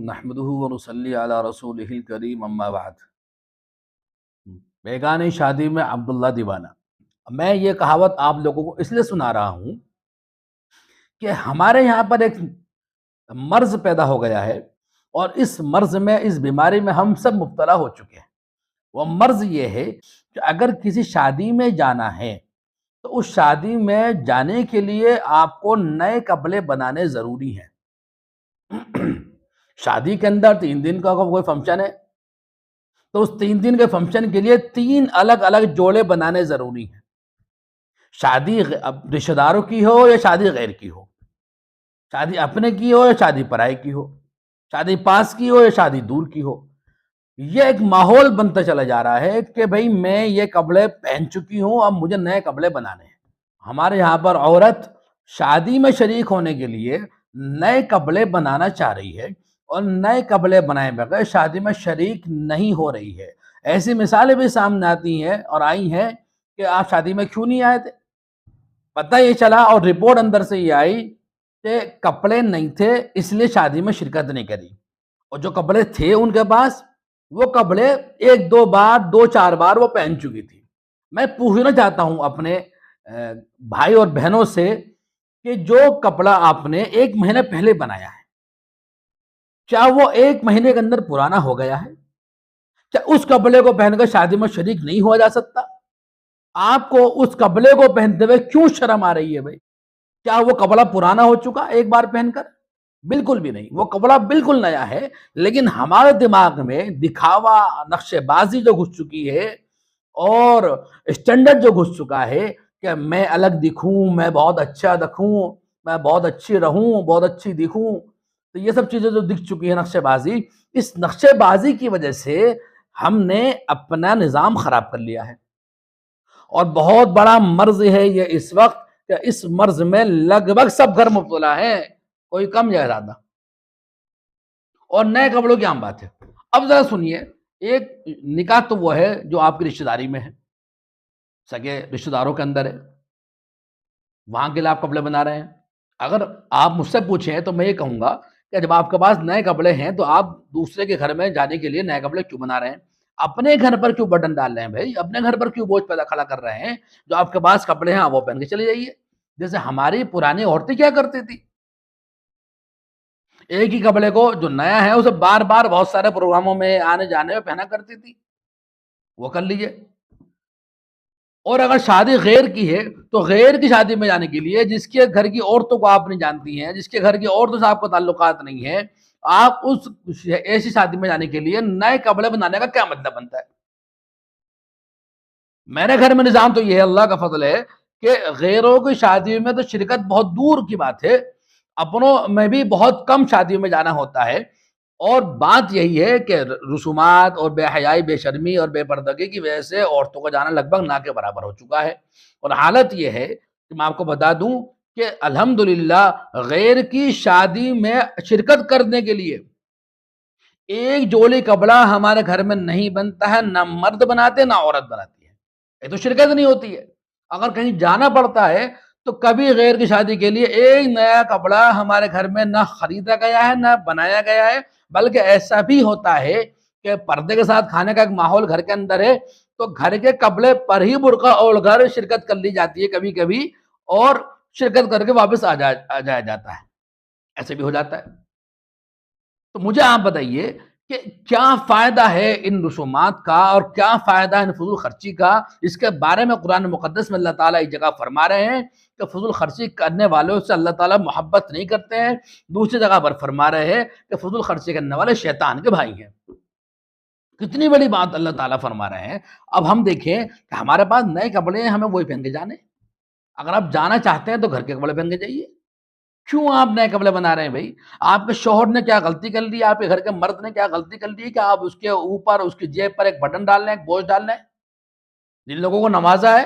نحمدہ ونصلی علی رسولہ الکریم اما بعد۔ بیگانہ شادی میں عبداللہ دیوانہ۔ میں یہ کہاوت آپ لوگوں کو اس لیے سنا رہا ہوں کہ ہمارے یہاں پر ایک مرض پیدا ہو گیا ہے، اور اس مرض میں، اس بیماری میں ہم سب مبتلا ہو چکے ہیں۔ وہ مرض یہ ہے کہ اگر کسی شادی میں جانا ہے تو اس شادی میں جانے کے لیے آپ کو نئے کپڑے بنانے ضروری ہیں۔ شادی کے اندر 3 دن کا کوئی فنکشن ہے تو اس 3 دن کے فنکشن کے لیے 3 الگ الگ جوڑے بنانے ضروری ہیں۔ شادی رشتہ داروں کی ہو یا شادی غیر کی ہو، شادی اپنے کی ہو یا شادی پرائے کی ہو، شادی پاس کی ہو یا شادی دور کی ہو، یہ ایک ماحول بنتا چلا جا رہا ہے کہ بھئی میں یہ کپڑے پہن چکی ہوں، اب مجھے نئے کپڑے بنانے ہیں۔ ہمارے یہاں پر عورت شادی میں شریک ہونے کے لیے نئے کپڑے بنانا چاہ رہی ہے، اور نئے کپڑے بنائے بغیر شادی میں شریک نہیں ہو رہی ہے۔ ایسی مثالیں بھی سامنے آتی ہیں اور آئی ہیں کہ آپ شادی میں کیوں نہیں آئے تھے؟ پتہ یہ چلا اور رپورٹ اندر سے یہ آئی کہ کپڑے نہیں تھے، اس لیے شادی میں شرکت نہیں کری، اور جو کپڑے تھے ان کے پاس، وہ کپڑے 1-2 بار 2-4 بار وہ پہن چکی تھی۔ میں پوچھنا چاہتا ہوں اپنے بھائی اور بہنوں سے کہ جو کپڑا آپ نے 1 مہینے پہلے بنایا ہے، کیا وہ 1 مہینے کے اندر پرانا ہو گیا ہے؟ کیا اس کپڑے کو پہن کر شادی میں شریک نہیں ہوا جا سکتا؟ آپ کو اس کپڑے کو پہنتے ہوئے کیوں شرم آ رہی ہے بھائی؟ کیا وہ کپڑا پرانا ہو چکا ایک بار پہن کر؟ بالکل بھی نہیں، وہ کپڑا بالکل نیا ہے، لیکن ہمارے دماغ میں دکھاوا، نقشے بازی جو گھس چکی ہے، اور اسٹینڈرڈ جو گھس چکا ہے کہ میں الگ دکھوں، میں بہت اچھا دکھوں، میں بہت اچھی رہوں، بہت اچھی دکھوں، تو یہ سب چیزیں جو دکھ چکی ہیں نقشے بازی، اس نقشے بازی کی وجہ سے ہم نے اپنا نظام خراب کر لیا ہے، اور بہت بڑا مرض ہے یہ اس وقت کہ اس مرض میں لگ بھگ سب گھر مبتلا ہیں، کوئی کم یا زیادہ۔ اور نئے کپڑوں کی عام بات ہے۔ اب ذرا سنیے، ایک نکاح تو وہ ہے جو آپ کی رشتہ داری میں ہے، سگے رشتہ داروں کے اندر ہے، وہاں کے لیے آپ کپڑے بنا رہے ہیں۔ اگر آپ مجھ سے پوچھیں تو میں یہ کہوں گا کہ جب آپ کے پاس نئے کپڑے ہیں تو آپ دوسرے کے گھر میں جانے کے لیے نئے کپڑے کیوں بنا رہے ہیں؟ اپنے گھر پر کیوں برڈن ڈال رہے ہیں بھائی؟ اپنے گھر پر کیوں بوجھ پیدا کھڑا کر رہے ہیں؟ جو آپ کے پاس کپڑے ہیں آپ وہ پہن کے چلے جائیے، جیسے ہماری پرانی عورتیں کیا کرتی تھی، ایک ہی کپڑے کو جو نیا ہے اسے بار بار بہت سارے پروگراموں میں آنے جانے میں پہنا کرتی تھی، وہ کر لیجئے۔ اور اگر شادی غیر کی ہے تو غیر کی شادی میں جانے کے لیے جس کے گھر کی عورتوں کو آپ نہیں جانتی ہیں، جس کے گھر کی عورتوں سے آپ کو تعلقات نہیں ہیں، آپ اس ایسی شادی میں جانے کے لیے نئے کپڑے بنانے کا کیا مطلب بنتا ہے؟ میرے گھر میں نظام تو یہ ہے، اللہ کا فضل ہے کہ غیروں کی شادی میں تو شرکت بہت دور کی بات ہے، اپنوں میں بھی بہت کم شادیوں میں جانا ہوتا ہے، اور بات یہی ہے کہ رسومات اور بے حیائی، بے شرمی اور بے پردگی کی وجہ سے عورتوں کا جانا لگ بھگ نہ کے برابر ہو چکا ہے۔ اور حالت یہ ہے کہ میں آپ کو بتا دوں کہ الحمدللہ غیر کی شادی میں شرکت کرنے کے لیے ایک جوڑی کپڑا ہمارے گھر میں نہیں بنتا ہے، نہ مرد بناتے نہ عورت بناتی ہے، یہ تو شرکت نہیں ہوتی ہے۔ اگر کہیں جانا پڑتا ہے تو کبھی غیر کی شادی کے لیے ایک نیا کپڑا ہمارے گھر میں نہ خریدا گیا ہے نہ بنایا گیا ہے، بلکہ ایسا بھی ہوتا ہے کہ پردے کے ساتھ کھانے کا ایک ماحول گھر کے اندر ہے تو گھر کے کپڑے پر ہی برقع اوڑھ کر شرکت کر لی جاتی ہے کبھی کبھی، اور شرکت کر کے واپس آ جایا جاتا ہے، ایسے بھی ہو جاتا ہے۔ تو مجھے آپ بتائیے کہ کیا فائدہ ہے ان رسومات کا، اور کیا فائدہ ہے ان فضول خرچی کا؟ اس کے بارے میں قرآن مقدس میں اللہ تعالیٰ ایک جگہ فرما رہے ہیں کہ فضول خرچی کرنے والوں سے اللہ تعالیٰ محبت نہیں کرتے ہیں، دوسری جگہ پر فرما رہے ہیں کہ فضول خرچی کرنے والے شیطان کے بھائی ہیں۔ کتنی بڑی بات اللہ تعالیٰ فرما رہے ہیں۔ اب ہم دیکھیں کہ ہمارے پاس نئے کپڑے ہیں، ہمیں وہی پہن کے جانے، اگر آپ جانا چاہتے ہیں تو گھر کے کپڑے پہن کے جائیے، کیوں آپ نئے کپڑے بنا رہے ہیں بھائی؟ آپ کے شوہر نے کیا غلطی کر لی؟ آپ کے گھر کے مرد نے کیا غلطی کر لی کہ آپ اس کے اوپر، اس کی جیب پر ایک بٹن ڈال لیں، ایک بوجھ ڈال لیں؟ جن لوگوں کو نوازا ہے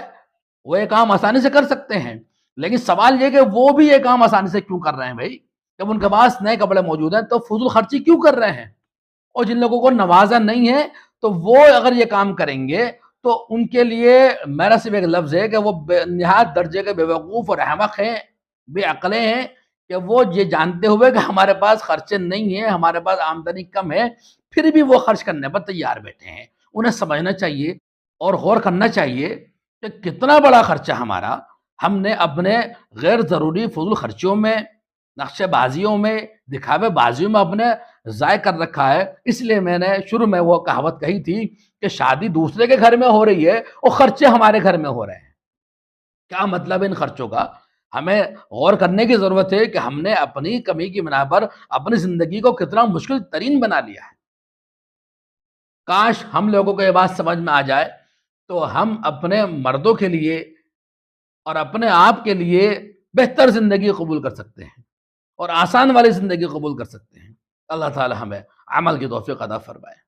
وہ یہ کام آسانی سے کر سکتے ہیں، لیکن سوال یہ کہ وہ بھی یہ کام آسانی سے کیوں کر رہے ہیں بھائی؟ جب ان کے پاس نئے کپڑے موجود ہیں تو فضول خرچی کیوں کر رہے ہیں؟ اور جن لوگوں کو نوازا نہیں ہے تو وہ اگر یہ کام کریں گے تو ان کے لیے میرا صرف ایک لفظ ہے کہ وہ نہایت درجے کے بے وقوف اور احمق ہیں، بے عقلیں ہیں، کہ وہ یہ جانتے ہوئے کہ ہمارے پاس خرچے نہیں ہیں، ہمارے پاس آمدنی کم ہے، پھر بھی وہ خرچ کرنے پر تیار بیٹھے ہیں۔ انہیں سمجھنا چاہیے اور غور کرنا چاہیے کہ کتنا بڑا خرچہ ہمارا ہم نے اپنے غیر ضروری فضول خرچوں میں، نقشے بازیوں میں، دکھاوے بازیوں میں اپنے ضائع کر رکھا ہے۔ اس لیے میں نے شروع میں وہ کہاوت کہی تھی کہ شادی دوسرے کے گھر میں ہو رہی ہے اور خرچے ہمارے گھر میں ہو رہے ہیں۔ کیا مطلب ان خرچوں کا؟ ہمیں غور کرنے کی ضرورت ہے کہ ہم نے اپنی کمی کی بنا پر اپنی زندگی کو کتنا مشکل ترین بنا لیا ہے۔ کاش ہم لوگوں کو یہ بات سمجھ میں آ جائے تو ہم اپنے مردوں کے لیے اور اپنے آپ کے لیے بہتر زندگی قبول کر سکتے ہیں اور آسان والی زندگی قبول کر سکتے ہیں۔ اللہ تعالی ہمیں عمل کی توفیق عطا فرمائے۔